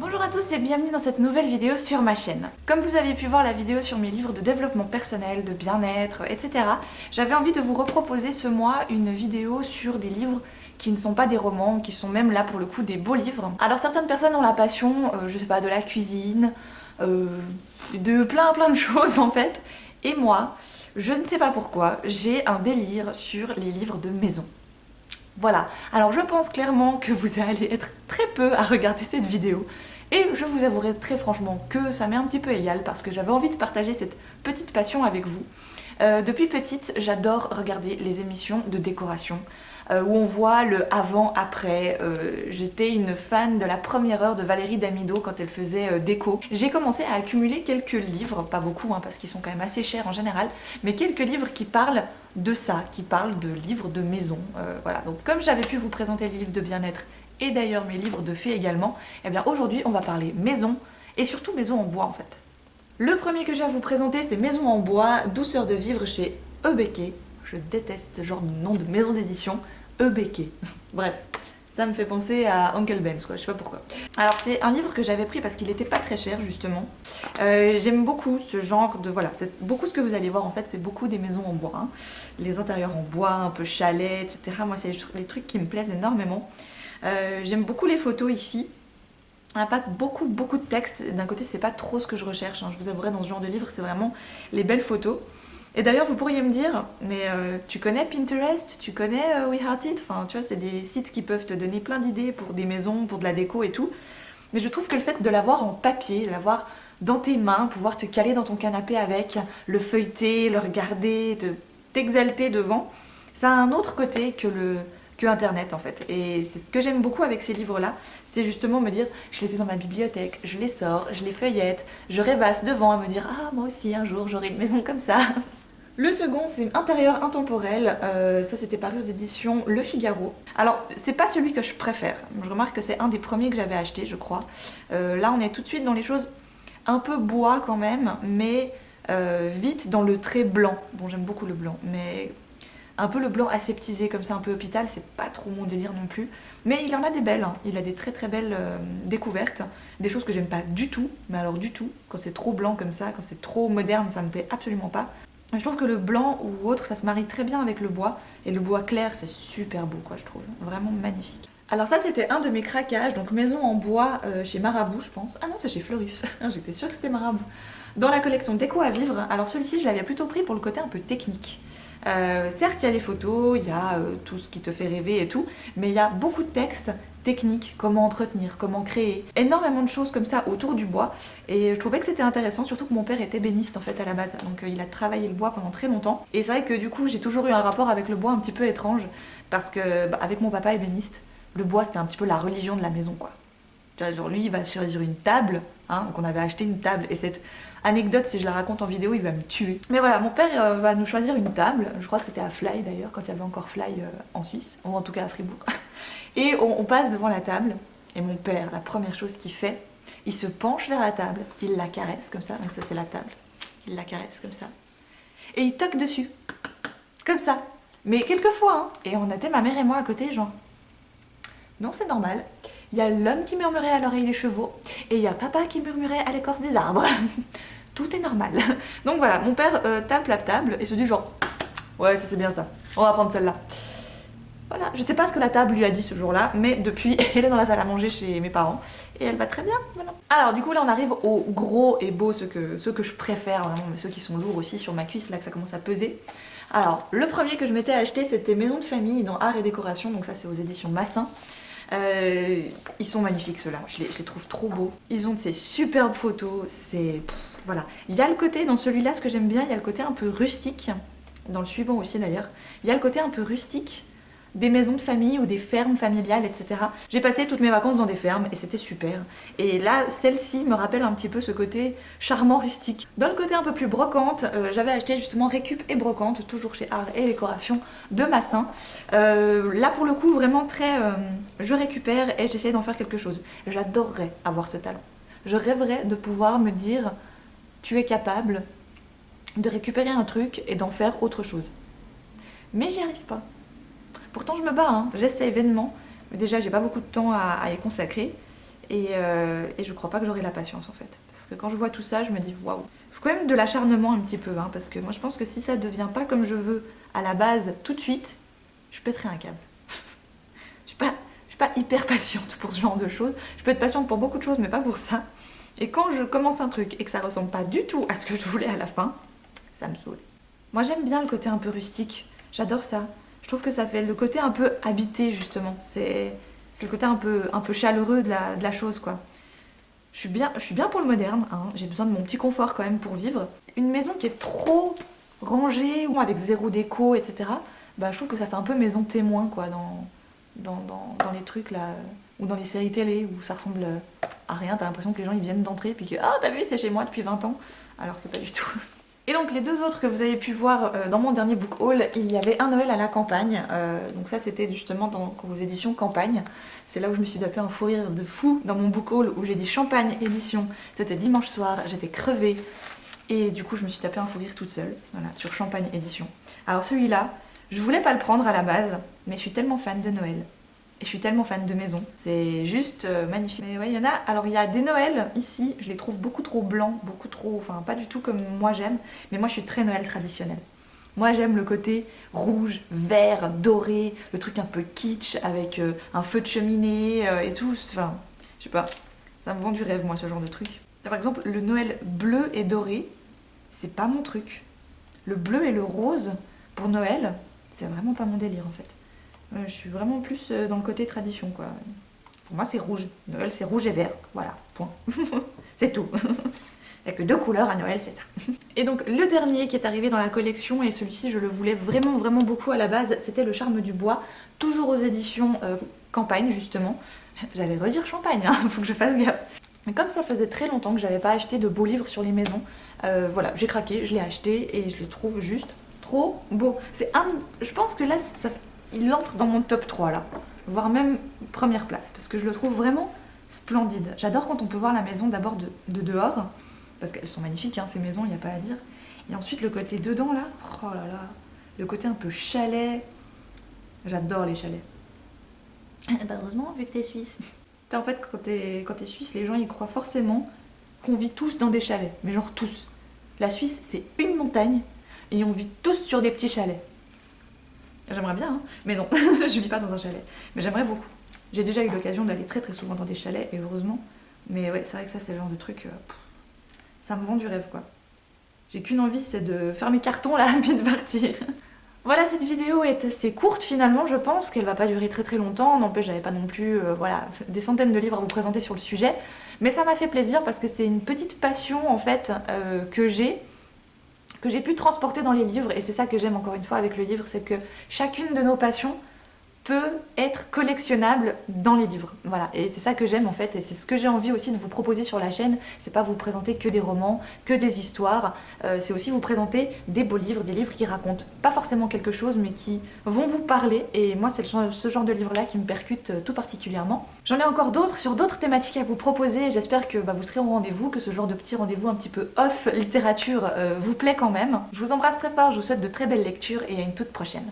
Bonjour à tous et bienvenue dans cette nouvelle vidéo sur ma chaîne. Comme vous avez pu voir la vidéo sur mes livres de développement personnel, de bien-être, etc., j'avais envie de vous reproposer ce mois une vidéo sur des livres qui ne sont pas des romans, qui sont même là pour le coup des beaux livres. Alors certaines personnes ont la passion, je sais pas, de la cuisine, de plein de choses en fait, et moi, je ne sais pas pourquoi, j'ai un délire sur les livres de maison. Voilà, alors je pense clairement que vous allez être très peu à regarder cette vidéo et je vous avouerai très franchement que ça m'est un petit peu égal parce que j'avais envie de partager cette petite passion avec vous. Depuis petite, j'adore regarder les émissions de décoration où on voit le avant-après. J'étais une fan de la première heure de Valérie Damido quand elle faisait déco. J'ai commencé à accumuler quelques livres, pas beaucoup parce qu'ils sont quand même assez chers en général, mais quelques livres qui parlent de ça, qui parlent de livres de maison. Voilà. Donc comme j'avais pu vous présenter les livres de bien-être et d'ailleurs mes livres de fées également, eh bien aujourd'hui on va parler maison et surtout maison en bois en fait. Le premier que j'ai à vous présenter, c'est Maison en bois, douceur de vivre chez Ebeke. Je déteste ce genre de nom de maison d'édition, Ebeke. Bref, ça me fait penser à Uncle Ben's, quoi, je sais pas pourquoi. Alors c'est un livre que j'avais pris parce qu'il était pas très cher justement. J'aime beaucoup ce genre de... Voilà, c'est beaucoup ce que vous allez voir en fait, c'est beaucoup des maisons en bois. Hein. Les intérieurs en bois, un peu chalet, etc. Moi c'est les trucs qui me plaisent énormément. J'aime beaucoup les photos ici. On n'a pas beaucoup de texte, d'un côté c'est pas trop ce que je recherche, hein. Je vous avouerai dans ce genre de livre c'est vraiment les belles photos. Et d'ailleurs vous pourriez me dire, mais tu connais Pinterest, tu connais WeHeartIt, enfin tu vois c'est des sites qui peuvent te donner plein d'idées pour des maisons, pour de la déco et tout. Mais je trouve que le fait de l'avoir en papier, de l'avoir dans tes mains, pouvoir te caler dans ton canapé avec, le feuilleter, le regarder, t'exalter devant, ça a un autre côté que Internet en fait. Et c'est ce que j'aime beaucoup avec ces livres-là, c'est justement me dire, je les ai dans ma bibliothèque, je les sors, je les feuillette, je rêvasse devant à me dire, ah moi aussi un jour j'aurai une maison comme ça. Le second, c'est Intérieur intemporel, ça c'était paru aux éditions Le Figaro. Alors, c'est pas celui que je préfère, je remarque que c'est un des premiers que j'avais acheté, je crois. Là, on est tout de suite dans les choses un peu bois quand même, mais vite dans le trait blanc. Bon, j'aime beaucoup le blanc, mais un peu le blanc aseptisé, comme ça, un peu hôpital, c'est pas trop mon délire non plus. Mais il en a des belles, hein. Il a des très belles découvertes, des choses que j'aime pas du tout, mais alors du tout. Quand c'est trop blanc comme ça, quand c'est trop moderne, ça me plaît absolument pas. Je trouve que le blanc ou autre, ça se marie très bien avec le bois, et le bois clair, c'est super beau, quoi, je trouve. Vraiment magnifique. Alors ça, c'était un de mes craquages, donc maison en bois chez Marabout, je pense. Ah non, c'est chez Fleurus, j'étais sûre que c'était Marabout. Dans la collection Déco à vivre, alors celui-ci, je l'avais plutôt pris pour le côté un peu technique. Certes, il y a des photos, il y a tout ce qui te fait rêver et tout, mais il y a beaucoup de textes techniques, comment entretenir, comment créer, énormément de choses comme ça autour du bois, et je trouvais que c'était intéressant, surtout que mon père était ébéniste en fait à la base, donc il a travaillé le bois pendant très longtemps, et c'est vrai que du coup j'ai toujours eu un rapport avec le bois un petit peu étrange, parce que avec mon papa ébéniste, le bois c'était un petit peu la religion de la maison quoi. Tu vois, genre lui il va choisir une table, hein, donc on avait acheté une table, et cette anecdote, si je la raconte en vidéo, il va me tuer. Mais voilà, mon père va nous choisir une table, je crois que c'était à Fly d'ailleurs, quand il y avait encore Fly en Suisse, ou en tout cas à Fribourg. Et on passe devant la table, et mon père, la première chose qu'il fait, il se penche vers la table, il la caresse comme ça, donc ça c'est la table, il la caresse comme ça, et il toque dessus, comme ça. Mais quelquefois, hein, et on était ma mère et moi à côté, genre, non c'est normal. Il y a l'homme qui murmurait à l'oreille des chevaux, et il y a papa qui murmurait à l'écorce des arbres. Tout est normal. Donc voilà, mon père tape la table et se dit genre, ouais ça c'est bien ça, on va prendre celle-là. Voilà, je sais pas ce que la table lui a dit ce jour-là, mais depuis, elle est dans la salle à manger chez mes parents, et elle va très bien, voilà. Alors du coup là on arrive aux gros et beaux, ceux que je préfère vraiment, mais ceux qui sont lourds aussi sur ma cuisse, là que ça commence à peser. Alors, le premier que je m'étais acheté, c'était Maison de famille dans Art et Décoration, donc ça c'est aux éditions Massin. Ils sont magnifiques ceux-là, je les trouve trop beaux. Ils ont de ces superbes photos, c'est... Voilà. Il y a le côté, dans celui-là, ce que j'aime bien, il y a le côté un peu rustique, dans le suivant aussi d'ailleurs, il y a le côté un peu rustique des maisons de famille ou des fermes familiales, etc. J'ai passé toutes mes vacances dans des fermes et c'était super. Et là, celle-ci me rappelle un petit peu ce côté charmant rustique. Dans le côté un peu plus brocante, j'avais acheté justement Récup et Brocante, toujours chez Art et Décoration, de Massin. Là pour le coup, vraiment très... je récupère et j'essaie d'en faire quelque chose. J'adorerais avoir ce talent. Je rêverais de pouvoir me dire, tu es capable de récupérer un truc et d'en faire autre chose. Mais j'y arrive pas. Pourtant je me bats, hein. J'essaie vainement, mais déjà j'ai pas beaucoup de temps à y consacrer, Et je crois pas que j'aurai la patience en fait. Parce que quand je vois tout ça, je me dis waouh. Faut quand même de l'acharnement un petit peu, hein, parce que moi je pense que si ça devient pas comme je veux à la base tout de suite, je pèterai un câble. Je suis pas hyper patiente pour ce genre de choses. Je peux être patiente pour beaucoup de choses, mais pas pour ça. Et quand je commence un truc et que ça ressemble pas du tout à ce que je voulais à la fin, ça me saoule. Moi j'aime bien le côté un peu rustique. J'adore ça. Je trouve que ça fait le côté un peu habité justement. C'est le côté un peu chaleureux de la chose quoi. Je suis bien pour le moderne, hein. J'ai besoin de mon petit confort quand même pour vivre. Une maison qui est trop rangée ou avec zéro déco, etc. Bah, je trouve que ça fait un peu maison témoin quoi dans les trucs là, ou dans les séries télé où ça ressemble à rien. T'as l'impression que les gens ils viennent d'entrer puis que ah t'as vu c'est chez moi depuis 20 ans, alors que pas du tout. Et donc les deux autres que vous avez pu voir dans mon dernier book haul, il y avait Un Noël à la campagne. Donc ça c'était justement aux éditions Campagne. C'est là où je me suis tapé un fou rire de fou dans mon book haul où j'ai dit Champagne édition. C'était dimanche soir, j'étais crevée. Et du coup je me suis tapé un fou rire toute seule, voilà, sur Champagne édition. Alors celui-là, je voulais pas le prendre à la base, mais je suis tellement fan de Noël. Et je suis tellement fan de maison. C'est juste magnifique. Mais ouais, il y en a. Alors, il y a des Noëls ici, je les trouve beaucoup trop blancs, beaucoup trop. Enfin, pas du tout comme moi j'aime. Mais moi, je suis très Noël traditionnel. Moi, j'aime le côté rouge, vert, doré, le truc un peu kitsch avec un feu de cheminée et tout. Enfin, je sais pas. Ça me vend du rêve, moi, ce genre de truc. Par exemple, le Noël bleu et doré, c'est pas mon truc. Le bleu et le rose, pour Noël, c'est vraiment pas mon délire en fait. Je suis vraiment plus dans le côté tradition quoi. Pour moi c'est rouge. Noël c'est rouge et vert. Voilà, point. C'est tout. Il n'y a que deux couleurs à Noël, c'est ça. Et donc le dernier qui est arrivé dans la collection, et celui-ci je le voulais vraiment beaucoup à la base, c'était Le Charme du Bois, toujours aux éditions Campagne justement. J'allais redire Champagne, hein, faut que je fasse gaffe. Mais comme ça faisait très longtemps que j'avais pas acheté de beaux livres sur les maisons, voilà, j'ai craqué, je l'ai acheté et je le trouve juste trop beau. Je pense que là, il entre dans mon top 3 là, voire même première place, parce que je le trouve vraiment splendide. J'adore quand on peut voir la maison d'abord de dehors, parce qu'elles sont magnifiques, hein, ces maisons, il n'y a pas à dire. Et ensuite le côté dedans là, oh là là, le côté un peu chalet. J'adore les chalets. Bah heureusement, vu que t'es suisse. En fait, quand t'es suisse, les gens ils croient forcément qu'on vit tous dans des chalets, mais genre tous. La Suisse, c'est une montagne et on vit tous sur des petits chalets. J'aimerais bien, hein, mais non, je vis pas dans un chalet. Mais j'aimerais beaucoup. J'ai déjà eu l'occasion d'aller très souvent dans des chalets, et heureusement. Mais ouais, c'est vrai que ça, c'est le genre de truc. Ça me vend du rêve, quoi. J'ai qu'une envie, c'est de faire mes cartons là, puis de partir. Voilà, cette vidéo est assez courte finalement, je pense qu'elle va pas durer très longtemps. N'empêche, j'avais pas non plus voilà, des centaines de livres à vous présenter sur le sujet. Mais ça m'a fait plaisir parce que c'est une petite passion en fait que j'ai pu transporter dans les livres, et c'est ça que j'aime encore une fois avec le livre, c'est que chacune de nos passions peut être collectionnable dans les livres. Voilà, et c'est ça que j'aime en fait, et c'est ce que j'ai envie aussi de vous proposer sur la chaîne. C'est pas vous présenter que des romans, que des histoires, c'est aussi vous présenter des beaux livres, des livres qui racontent pas forcément quelque chose, mais qui vont vous parler, et moi c'est ce genre de livre-là qui me percute tout particulièrement. J'en ai encore d'autres sur d'autres thématiques à vous proposer, et j'espère que vous serez au rendez-vous, que ce genre de petit rendez-vous un petit peu off littérature vous plaît quand même. Je vous embrasse très fort, je vous souhaite de très belles lectures, et à une toute prochaine.